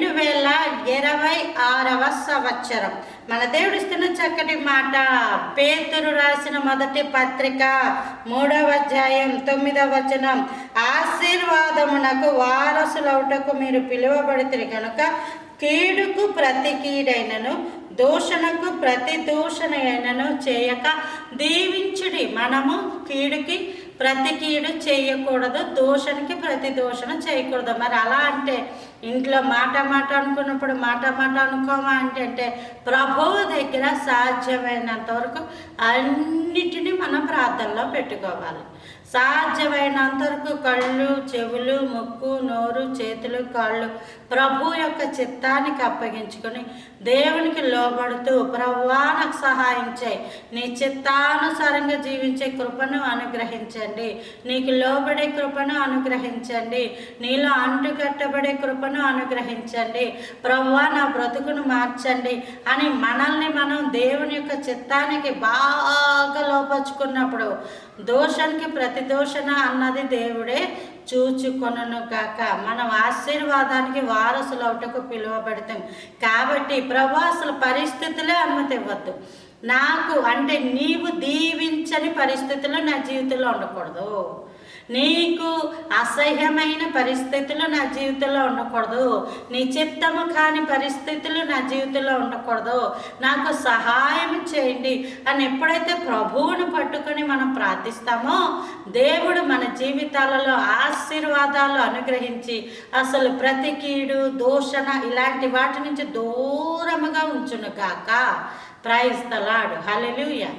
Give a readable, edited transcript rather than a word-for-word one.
2026వ సంవత్సరం. మన దేవుడు ఇస్తున్న చక్కటి మాట, పేతురు రాసిన మొదటి పత్రిక 3వ అధ్యాయం 9వ వచనం. ఆశీర్వాదమునకు వారసులవుటకు మీరు పిలువబడితిరి కనుక కీడుకు ప్రతి కీడైనను దూషణకు ప్రతి దూషణ అయినను చేయక దీవించుడి. మనము కీడుకి ప్రతి కీడు చేయకూడదు, దూషణకి ప్రతి దూషణ చేయకూడదు. మరి అలా అంటే ఇంట్లో మాట అనుకున్నప్పుడు మాట అనుకోమా అంటే ప్రభువు దగ్గర సాధ్యమైనంత వరకు అన్నిటినీ మనం ప్రార్థనలో పెట్టుకోవాలి. సాధ్యమైనంత వరకు కళ్ళు, చెవులు, ముక్కు, నోరు, చేతులు, కాళ్ళు ప్రభు యొక్క చిత్తానికి అప్పగించుకొని దేవునికి లోబడుతూ, ప్రభువా నాకు సహాయం చేయి, నీ చిత్తానుసారంగా జీవించే కృపను అనుగ్రహించండి, నీకు లోబడే కృపను అనుగ్రహించండి, నీలో అంటుకట్టబడే కృపను అనుగ్రహించండి, ప్రభువా నా బ్రతుకును మార్చండి అని మనల్ని మనం దేవుని యొక్క చిత్తానికి బాగా లోపరుచుకున్నప్పుడు దోషానికి ప్రతి దోషణ అన్నది దేవుడే చూచుకొనను గాక. మనం ఆశీర్వాదానికి వారసులు అవుటకు పిలువబడతాం. కాబట్టి ప్రభు అసలు పరిస్థితులే అనుమతి ఇవ్వద్దు. నాకు అంటే నీవు దీవించని పరిస్థితులు నా జీవితంలో ఉండకూడదు, నీకు అసహ్యమైన పరిస్థితులు నా జీవితంలో ఉండకూడదు, నీ చిత్తము కాని పరిస్థితులు నా జీవితంలో ఉండకూడదు, నాకు సహాయం చేయండి అని ఎప్పుడైతే ప్రభువును పట్టుకొని మనం ప్రార్థిస్తామో దేవుడు మన జీవితాలలో ఆశీర్వాదాలు అనుగ్రహించి అసలు ప్రతి కీడు, దూషణ ఇలాంటి వాటి నుంచి దూరముగా ఉంచును గాక. Praise the Lord. హల్లెలూయా.